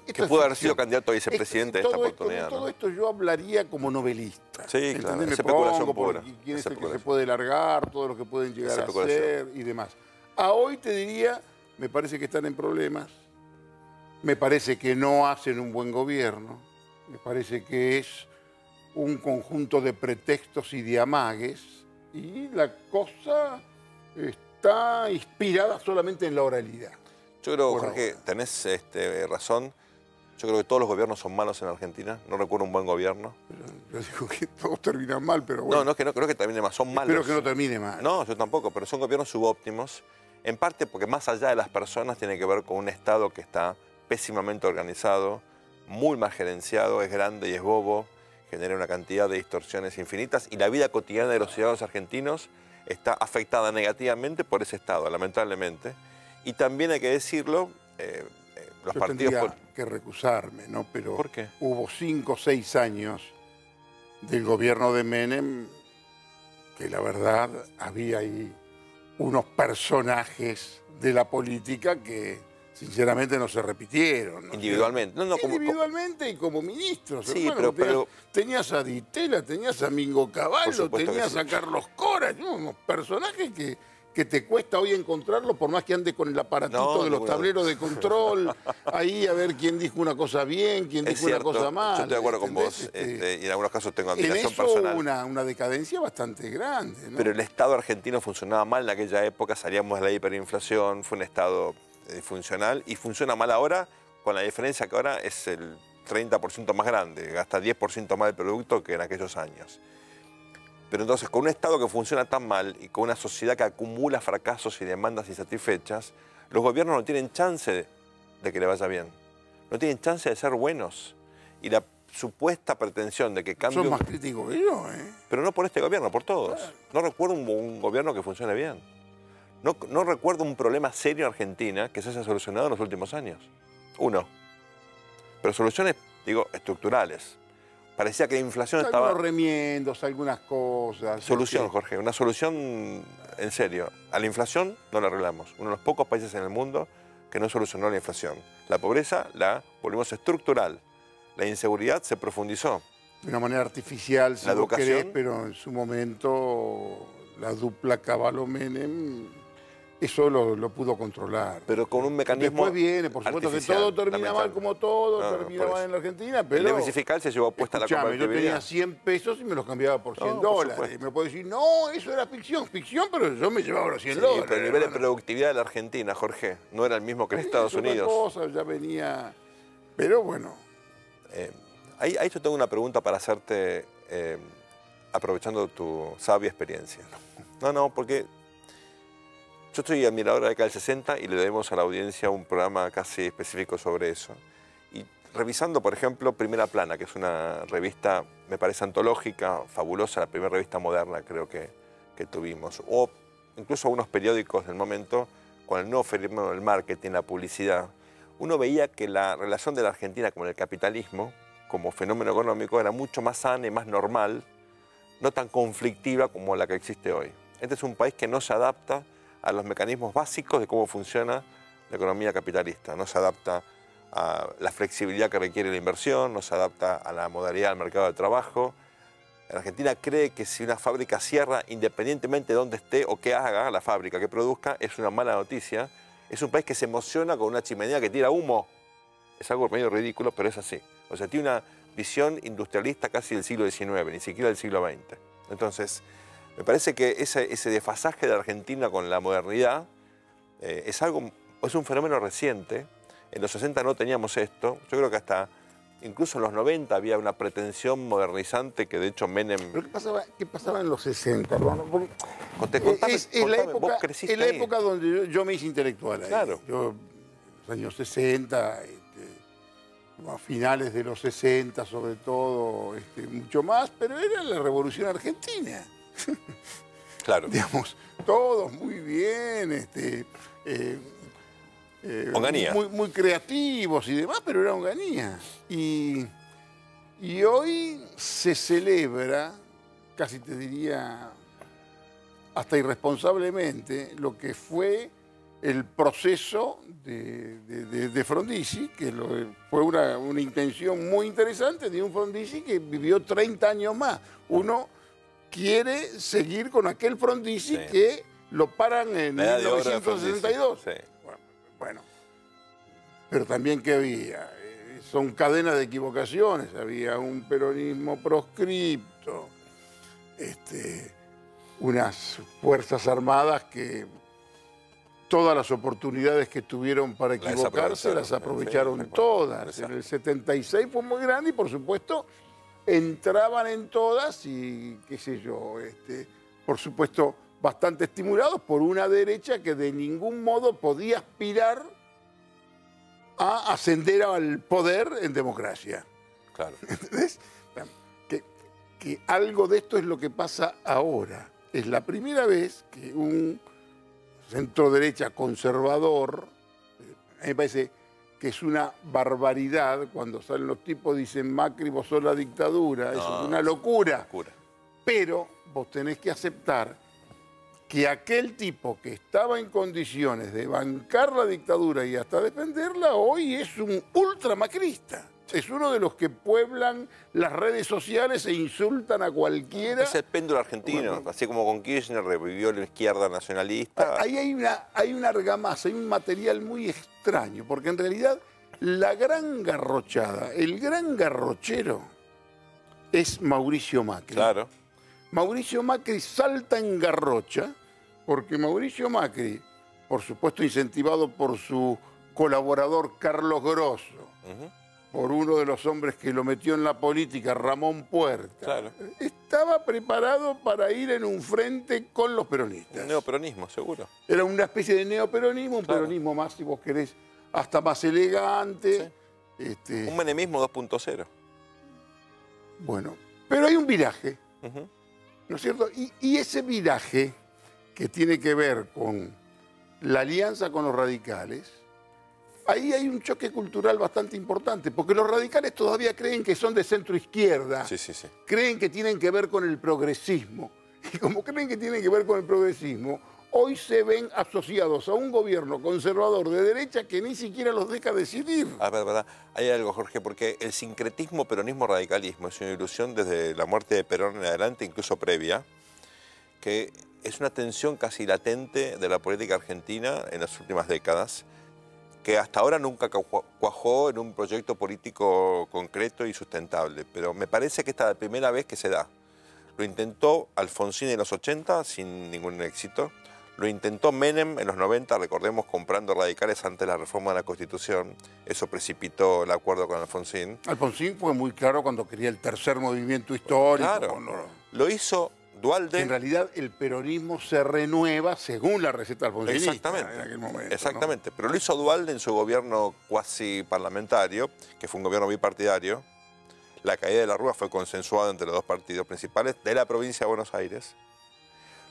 que pudo haber sido candidato a vicepresidente de esta oportunidad. Todo esto yo hablaría como novelista. Sí, claro. Es especulación pura. ¿Quién es el que se puede largar? Todo lo que pueden llegar a hacer y demás. A hoy te diría, me parece que están en problemas. Me parece que no hacen un buen gobierno. Me parece que es un conjunto de pretextos y de amagues. Y la cosa está inspirada solamente en la oralidad. Yo creo, Jorge, tenés razón. Yo creo que todos los gobiernos son malos en Argentina. No recuerdo un buen gobierno. Yo digo que todos terminan mal, pero bueno. No es que no creo que termine mal, son malos. Espero que no termine mal. No, yo tampoco, pero son gobiernos subóptimos. En parte porque más allá de las personas tiene que ver con un Estado que está pésimamente organizado, muy mal gerenciado, es grande y es bobo, genera una cantidad de distorsiones infinitas y la vida cotidiana de los ciudadanos argentinos está afectada negativamente por ese Estado, lamentablemente. Y también hay que decirlo, los Yo partidos... tendría que recusarme, ¿no? Pero ¿Por qué? hubo 5 o 6 años del gobierno de Menem que la verdad había ahí unos personajes de la política que sinceramente no se repitieron, ¿no? Individualmente. No, Individualmente y como ministros. Sí, hermano, pero... tenías a Di Tella, tenías a Mingo Cavallo, tenías a Carlos Cora, ¿no? Unos personajes que te cuesta hoy encontrarlo, por más que ande con el aparatito de los tableros de control, ahí a ver quién dijo una cosa bien, quién dijo una cosa mal. Yo estoy de acuerdo con vos, y en algunos casos tengo admiración personal. Hubo una decadencia bastante grande, ¿no? Pero el Estado argentino funcionaba mal en aquella época, salíamos de la hiperinflación, fue un Estado funcional y funciona mal ahora, con la diferencia que ahora es el 30% más grande, gasta 10% más del producto que en aquellos años. Pero entonces, con un Estado que funciona tan mal y con una sociedad que acumula fracasos y demandas insatisfechas, los gobiernos no tienen chance de que le vaya bien. No tienen chance de ser buenos. Y la supuesta pretensión de que cambie... Son más críticos que yo, ¿eh? Pero no por este gobierno, por todos. Claro. No recuerdo un gobierno que funcione bien. No recuerdo un problema serio en Argentina que se haya solucionado en los últimos años. Uno. Pero soluciones, digo, estructurales. Parecía que la inflación estaba... Algunos remiendos, algunas cosas. Solución, Jorge, una solución en serio. A la inflación no la arreglamos. Uno de los pocos países en el mundo que no solucionó la inflación. La pobreza la volvimos estructural. La inseguridad se profundizó. De una manera artificial, si La vos educación... querés, pero en su momento la dupla Cavallo-Menem, eso lo pudo controlar. Pero con un mecanismo Después viene, por supuesto, que todo termina mal como todo, termina mal en la Argentina, pero... El déficit fiscal se llevó puesta la convertibilidad. Yo tenía 100 pesos y me los cambiaba por 100 dólares. Y me puede decir, no, eso era ficción, pero yo me llevaba los 100 dólares. Pero el nivel de productividad de la Argentina, Jorge, no era el mismo que en Estados Unidos. Cosa, ya venía... Pero bueno... Ahí yo tengo una pregunta para hacerte, aprovechando tu sabia experiencia. No, porque... Yo soy admirador de la década del 60 y le debemos a la audiencia un programa casi específico sobre eso. Y revisando, por ejemplo, Primera Plana, que es una revista, me parece antológica, fabulosa, la primera revista moderna creo que tuvimos, o incluso algunos periódicos del momento, con el nuevo fenómeno del marketing, la publicidad, uno veía que la relación de la Argentina con el capitalismo, como fenómeno económico, era mucho más sana y más normal, no tan conflictiva como la que existe hoy. Este es un país que no se adapta a los mecanismos básicos de cómo funciona la economía capitalista. No se adapta a la flexibilidad que requiere la inversión, no se adapta a la modalidad del mercado de trabajo. La Argentina cree que si una fábrica cierra, independientemente de dónde esté o qué haga la fábrica que produzca, es una mala noticia. Es un país que se emociona con una chimenea que tira humo. Es algo medio ridículo, pero es así. O sea, tiene una visión industrialista casi del siglo XIX, ni siquiera del siglo XX. Entonces, me parece que ese desfasaje de Argentina con la modernidad es un fenómeno reciente. En los 60 no teníamos esto. Yo creo que hasta incluso en los 90 había una pretensión modernizante que de hecho Menem... ¿Pero qué pasaba en los 60, hermano? Vos creciste es la ahí. época donde yo me hice intelectual ahí. Claro. Yo, en los años 60, a finales de los 60 sobre todo, mucho más, pero era la Revolución Argentina. Claro. Digamos, todos muy bien, Onganía. muy creativos y demás, pero era onganía. Y hoy se celebra, casi te diría, hasta irresponsablemente, lo que fue el proceso de Frondizi, que fue una intención muy interesante de un Frondizi que vivió 30 años más. Uno quiere seguir con aquel Frondizi que lo paran en 1962. Sí. Bueno, pero también que había, son cadenas de equivocaciones, había un peronismo proscripto, unas fuerzas armadas que todas las oportunidades que tuvieron para equivocarse las aprovecharon todas. En el 76 fue muy grande y por supuesto entraban en todas y qué sé yo, por supuesto bastante estimulados por una derecha que de ningún modo podía aspirar a ascender al poder en democracia. Claro. ¿Entendés? Que que algo de esto es lo que pasa ahora. Es la primera vez que un centro-derecha conservador, a mí me parece que es una barbaridad cuando salen los tipos dicen Macri, vos sos la dictadura, eso es una locura. Pero vos tenés que aceptar que aquel tipo que estaba en condiciones de bancar la dictadura y hasta defenderla, hoy es un ultramacrista. Es uno de los que pueblan las redes sociales e insultan a cualquiera. Es el péndulo argentino, bueno, así como con Kirchner revivió la izquierda nacionalista. Ahí hay una argamasa, hay un material muy extraño, porque en realidad la gran garrochada, el gran garrochero es Mauricio Macri. Claro. Mauricio Macri salta en garrocha, porque Mauricio Macri, por supuesto incentivado por su colaborador Carlos Grosso, por uno de los hombres que lo metió en la política, Ramón Puerta, claro, estaba preparado para ir en un frente con los peronistas. Un neoperonismo, seguro. Era una especie de neoperonismo, un peronismo más, si vos querés, hasta más elegante. Sí. Un menemismo 2.0. Bueno, pero hay un viraje, ¿no es cierto? Y ese viraje que tiene que ver con la alianza con los radicales, ahí hay un choque cultural bastante importante, porque los radicales todavía creen que son de centro izquierda, creen que tienen que ver con el progresismo, y como creen que tienen que ver con el progresismo, hoy se ven asociados a un gobierno conservador de derecha que ni siquiera los deja decidir. A ver, ¿verdad? Hay algo, Jorge, porque el sincretismo peronismo-radicalismo es una ilusión desde la muerte de Perón en adelante, incluso previa, que es una tensión casi latente de la política argentina en las últimas décadas, que hasta ahora nunca cuajó en un proyecto político concreto y sustentable. Pero me parece que esta es la primera vez que se da. Lo intentó Alfonsín en los 80 sin ningún éxito. Lo intentó Menem en los 90, recordemos, comprando radicales antes de la reforma de la Constitución. Eso precipitó el acuerdo con Alfonsín. Alfonsín fue muy claro cuando quería el tercer movimiento histórico. Claro. Lo hizo Duhalde. En realidad el peronismo se renueva según la receta alfonsinista. Exactamente, en aquel momento, exactamente. ¿No? Pero lo hizo Duhalde en su gobierno cuasi parlamentario, que fue un gobierno bipartidario. La caída de la Rúa fue consensuada entre los dos partidos principales de la provincia de Buenos Aires.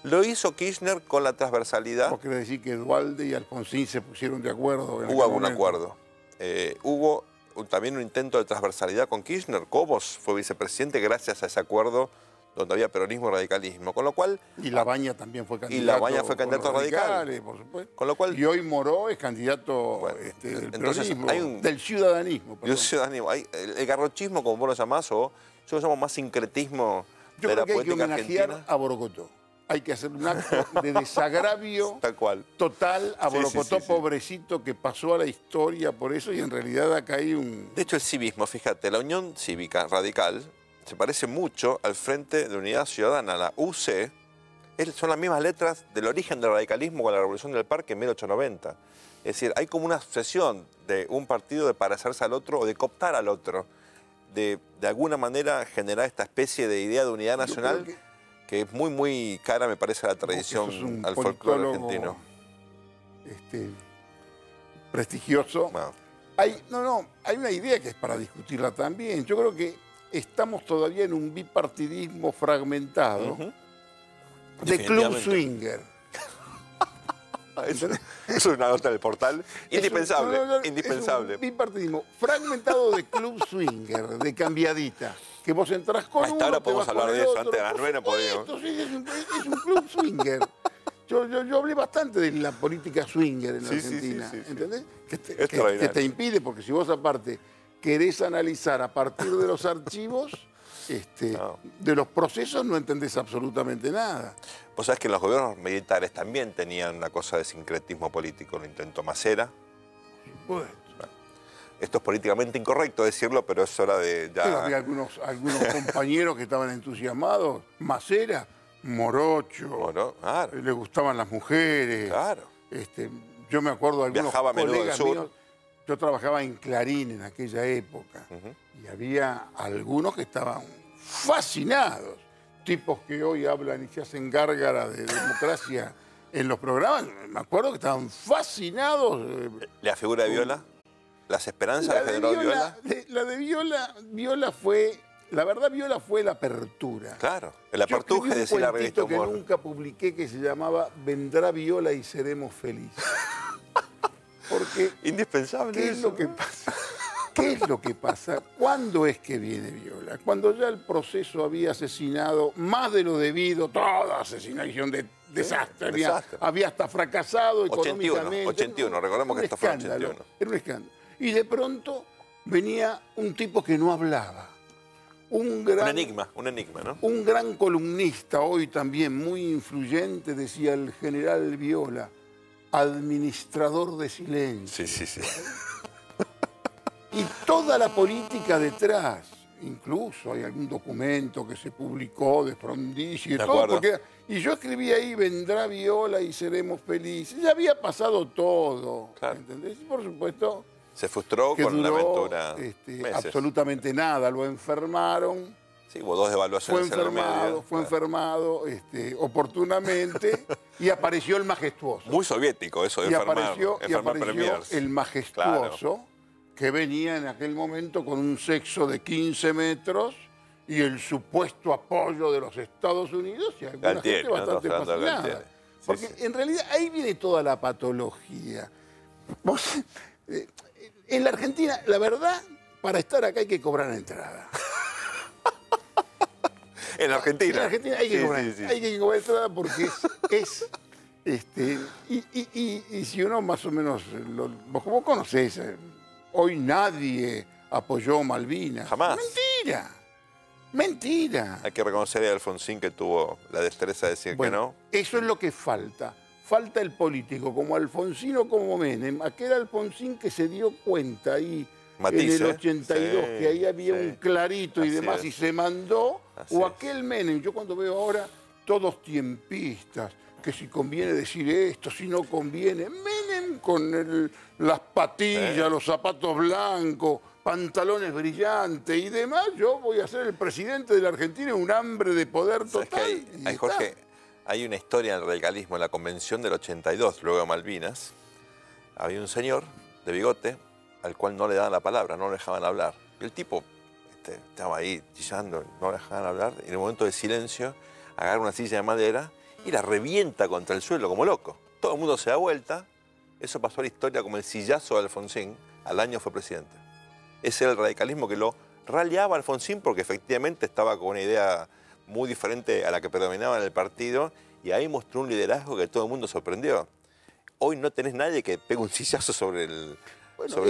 Lo hizo Kirchner con la transversalidad. ¿Vos querés decir que Duhalde y Alfonsín se pusieron de acuerdo? Hubo algún acuerdo. Hubo también un intento de transversalidad con Kirchner. Cobos fue vicepresidente gracias a ese acuerdo donde había peronismo y radicalismo, con lo cual... Y Labaña también fue candidato. Y Labaña fue candidato radical. Por supuesto. Con lo cual, y hoy Moró es candidato del peronismo, del ciudadanismo. Del ciudadanismo. El garrochismo, como vos lo llamás, o yo lo llamo más sincretismo de la política argentina. Yo creo que hay que homenajear a Borocotó. Hay que hacer un acto de desagravio tal cual. Total a Borocotó, pobrecito, que pasó a la historia por eso, y en realidad acá hay un... De hecho, el civismo, fíjate, la Unión Cívica Radical se parece mucho al Frente de Unidad Ciudadana, la UC. Son las mismas letras del origen del radicalismo con la Revolución del Parque en 1890. Es decir, hay como una obsesión de un partido de parecerse al otro o de cooptar al otro, de alguna manera generar esta especie de idea de unidad nacional que es muy, muy cara, me parece, a la tradición, al folclore argentino. Prestigioso. Bueno. Hay una idea que es para discutirla también. Yo creo que estamos todavía en un bipartidismo fragmentado de club swinger. Eso es una nota del portal. Indispensable, indispensable. Es un bipartidismo fragmentado de club swinger, de cambiadita. Que vos entrás con hasta ahora podemos hablar de eso, antes de las 9 no podíamos. Es un club swinger. Yo hablé bastante de la política swinger en la Argentina, ¿entendés? Que te impide, porque si vos aparte querés analizar a partir de los archivos, de los procesos, no entendés absolutamente nada. Vos sabés que en los gobiernos militares también tenían una cosa de sincretismo político, lo intentó Macera. Bueno. Esto es políticamente incorrecto decirlo, pero es hora de ya... Pero había algunos compañeros que estaban entusiasmados. Macera, morocho, claro. Le gustaban las mujeres. Claro. Yo me acuerdo de algunos viajaba a menudo colegas al sur. Míos. Yo trabajaba en Clarín en aquella época. Y había algunos que estaban fascinados. Tipos que hoy hablan y se hacen gárgara de democracia en los programas. Me acuerdo que estaban fascinados. ¿La figura de Viola? ¿Las esperanzas que generó Viola? La de Viola fue La verdad, Viola fue la apertura. Claro, el apertuje de decía la revista que Humor. nunca publiqué que se llamaba Vendrá Viola y seremos felices. Porque, Indispensable ¿qué es eso, lo que ¿no? pasa? ¿Qué es lo que pasa? ¿Cuándo es que viene Viola? Cuando ya el proceso había asesinado más de lo debido, toda asesinación de desastre. desastre. Había hasta fracasado 81, económicamente. 81, recordemos que esto fue en escándalo, 81. Era un escándalo. Y de pronto venía un tipo que no hablaba. Un enigma, ¿no? Un gran columnista, hoy también muy influyente, decía el general Viola, administrador de silencio. Sí. Y toda la política detrás, incluso hay algún documento que se publicó de Frondizi y De todo, acuerdo. y yo escribí ahí, vendrá Viola y seremos felices. Ya había pasado todo, Claro. ¿entendés? Y por supuesto Se frustró que con la duró aventura meses. absolutamente nada, lo enfermaron. Sí, hubo 2 devaluaciones en el medio. Fue enfermado oportunamente y apareció el majestuoso. Muy soviético eso de Y apareció premiers. el majestuoso, que venía en aquel momento con un sexo de 15 metros y el supuesto apoyo de los Estados Unidos y alguna Galtieri, gente ¿no? bastante Estamos hablando de fascinada. Galtieri. Sí, Porque sí. en realidad ahí viene toda la patología. En la Argentina, la verdad, para estar acá hay que cobrar entrada. En Argentina. En Argentina hay que cobrar, sí. hay que cobrar entrada porque y si uno más o menos, vos conocés, hoy nadie apoyó Malvinas. Jamás. Mentira. Hay que reconocer a Alfonsín que tuvo la destreza de decir que no. Eso es lo que falta. Falta el político, como Alfonsín o como Menem. Aquel Alfonsín que se dio cuenta ahí Matiz, en el 82, sí, que ahí había sí. un clarito y Así demás, es. y se mandó. Así O es. aquel Menem, yo cuando veo ahora todos tiempistas, que si conviene decir esto, si no conviene. Menem con las patillas, los zapatos blancos, pantalones brillantes y demás, yo voy a ser el presidente de la Argentina, un hambre de poder ¿Sabes total. qué y hay, está. Jorge, hay una historia en el radicalismo, en la convención del 82, luego de Malvinas, había un señor de bigote al cual no le daban la palabra, no lo dejaban hablar. Y el tipo estaba ahí chillando, no lo dejaban hablar, y en el momento de silencio agarra una silla de madera y la revienta contra el suelo como loco. Todo el mundo se da vuelta, eso pasó a la historia como el sillazo de Alfonsín, al año fue presidente. Ese era el radicalismo que lo raleaba Alfonsín porque efectivamente estaba con una idea muy diferente a la que predominaba en el partido y ahí mostró un liderazgo que todo el mundo sorprendió. Hoy no tenés nadie que pegue un sillazo sobre el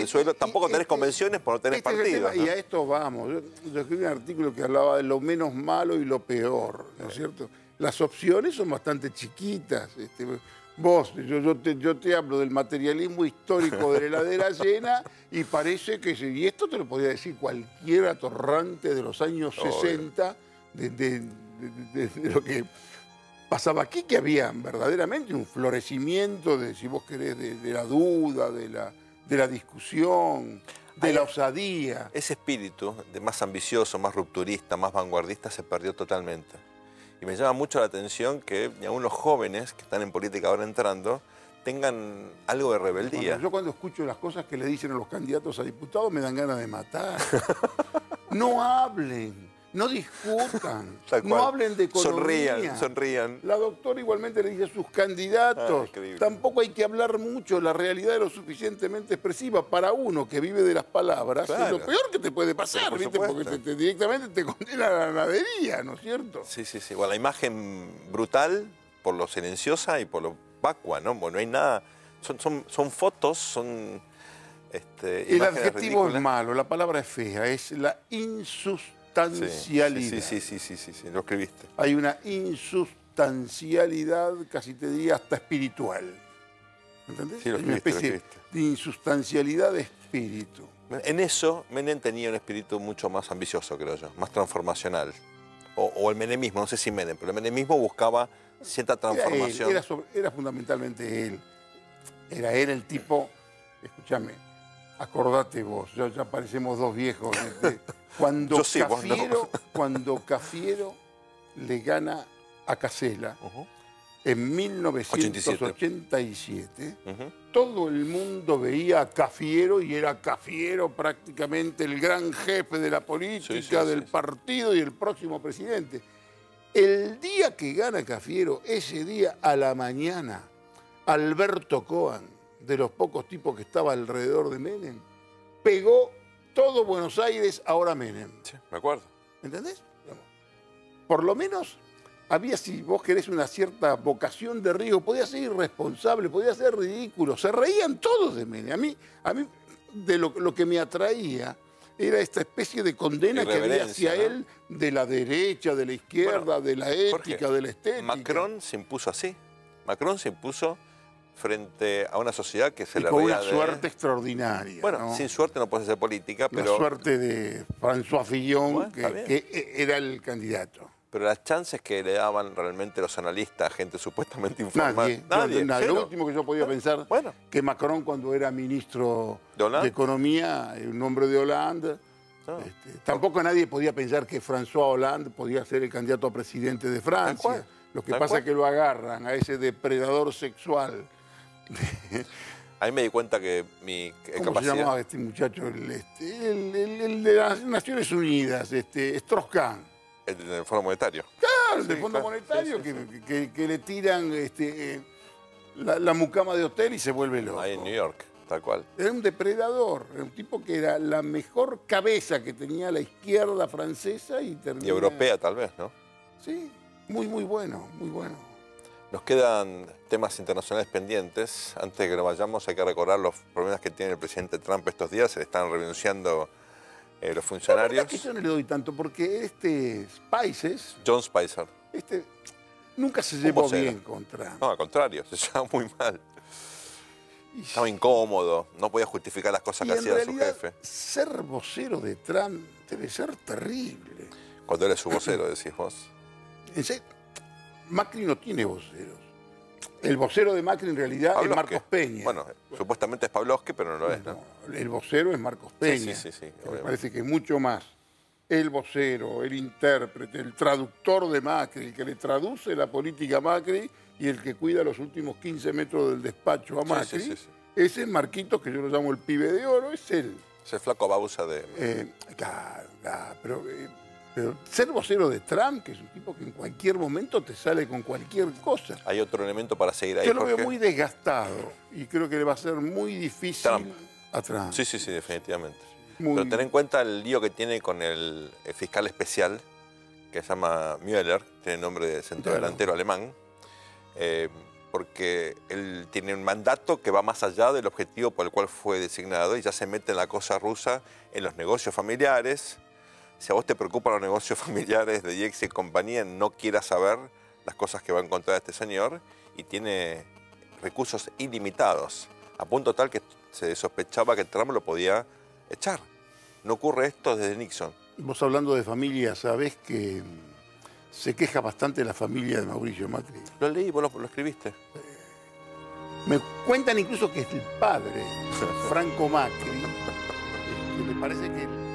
suelo, tampoco tenés convenciones por no tener partidos. ¿No? Y a esto vamos. Yo escribí un artículo que hablaba de lo menos malo y lo peor, ¿no es cierto? Las opciones son bastante chiquitas. Vos, yo te hablo del materialismo histórico de la heladera llena y parece que... Y esto te lo podría decir cualquier atorrante de los años 60, de lo que pasaba aquí, que había verdaderamente un florecimiento de, si vos querés, de la duda, de la discusión, de la osadía. Ese espíritu de más ambicioso, más rupturista, más vanguardista se perdió totalmente. Y me llama mucho la atención que aún los jóvenes que están en política ahora entrando tengan algo de rebeldía. Yo cuando escucho las cosas que le dicen a los candidatos a diputados me dan ganas de matar. No hablen, no discutan, no hablen de economía. Sonrían. La doctora igualmente le dice a sus candidatos, tampoco hay que hablar mucho, la realidad es lo suficientemente expresiva. Para uno que vive de las palabras, es lo peor que te puede pasar, ¿viste? Porque directamente te condena a la nadería, ¿no es cierto? Sí. Bueno, la imagen brutal por lo silenciosa y por lo vacua, ¿no? Bueno, no hay nada, son fotos, son el adjetivo ridículas. Es malo, la palabra es fea, es la insustancialidad. Sí, lo escribiste. Hay una insustancialidad, casi te diría hasta espiritual. ¿Entendés? Sí, lo Hay una especie de insustancialidad de espíritu. En eso, Menem tenía un espíritu mucho más ambicioso, creo yo, más transformacional. O el menemismo, no sé si Menem, pero el menemismo buscaba cierta transformación. Era fundamentalmente él. Era él el tipo, escúchame, acordate vos, ya parecemos dos viejos. Cuando Cafiero le gana a Casella, en 1987, todo el mundo veía a Cafiero y era Cafiero prácticamente el gran jefe de la política, del partido y el próximo presidente. El día que gana Cafiero, ese día a la mañana, Alberto Cohen, de los pocos tipos que estaba alrededor de Menem, pegó todo Buenos Aires ahora Menem. Sí, me acuerdo. ¿Entendés? Por lo menos había, si vos querés, una cierta vocación de riesgo. Podía ser irresponsable, podía ser ridículo. Se reían todos de Menem. A mí de lo que me atraía era esta especie de condena que había hacia él de la derecha, de la izquierda, de la ética, Jorge, de la estética. Macron se impuso así. Macron se impuso frente a una sociedad que se le con reía una suerte extraordinaria. Bueno, ¿no? sin suerte no puedes hacer política, pero... La suerte de François Fillon, bueno, que era el candidato. Pero las chances que le daban realmente los analistas, gente supuestamente informada... Nadie. Lo último que yo podía pensar, que Macron, cuando era ministro de Economía, un hombre de Hollande, tampoco nadie podía pensar que François Hollande podía ser el candidato a presidente de Francia. Lo que pasa es que lo agarran a ese depredador sexual. Ahí me di cuenta que mi ¿Cómo se llamaba este muchacho? El de las Naciones Unidas, Strauss-Kahn. El del Fondo Monetario. Claro, el del Fondo Monetario, que le tiran la mucama de hotel y se vuelve loco. Ahí en New York, tal cual. Era un depredador, era un tipo que era la mejor cabeza que tenía la izquierda francesa y terminó... Y europea tal vez, ¿no? Sí, muy bueno, muy bueno. Nos quedan temas internacionales pendientes. Antes de que nos vayamos hay que recordar los problemas que tiene el presidente Trump estos días. Se le están renunciando los funcionarios. La verdad que yo no le doy tanto porque Spices... John Spicer. Nunca se llevó bien con Trump. No, al contrario, se llevaba muy mal. Estaba incómodo, no podía justificar las cosas que hacía su jefe. Ser vocero de Trump debe ser terrible. Cuando él es su vocero, decís vos. Macri no tiene voceros. El vocero de Macri en realidad es Marcos Peña. Bueno, supuestamente es Pavlovsky, pero no lo es, ¿no? El vocero es Marcos Peña. Sí. Me parece que es mucho más el vocero, el intérprete, el traductor de Macri, el que le traduce la política a Macri y el que cuida los últimos 15 metros del despacho a Macri. Ese Marquitos, que yo lo llamo el pibe de oro, es él. Es el flaco Bausa de... Claro, pero ser vocero de Trump, que es un tipo que en cualquier momento te sale con cualquier cosa. Hay otro elemento para seguir ahí, yo lo veo muy desgastado y creo que le va a ser muy difícil a Trump. Sí, definitivamente. Pero ten en cuenta el lío que tiene con el fiscal especial, que se llama Mueller, tiene nombre de centrodelantero alemán, porque él tiene un mandato que va más allá del objetivo por el cual fue designado y ya se mete en la cosa rusa, en los negocios familiares. Si a vos te preocupan los negocios familiares de Diex y compañía, no quieras saber las cosas que va a encontrar este señor y tiene recursos ilimitados, a punto tal que se sospechaba que Trump lo podía echar. No ocurre esto desde Nixon. Vos hablando de familia, sabés que se queja bastante la familia de Mauricio Macri. Lo leí, vos lo escribiste. Me cuentan incluso que es el padre, Franco Macri, que le parece que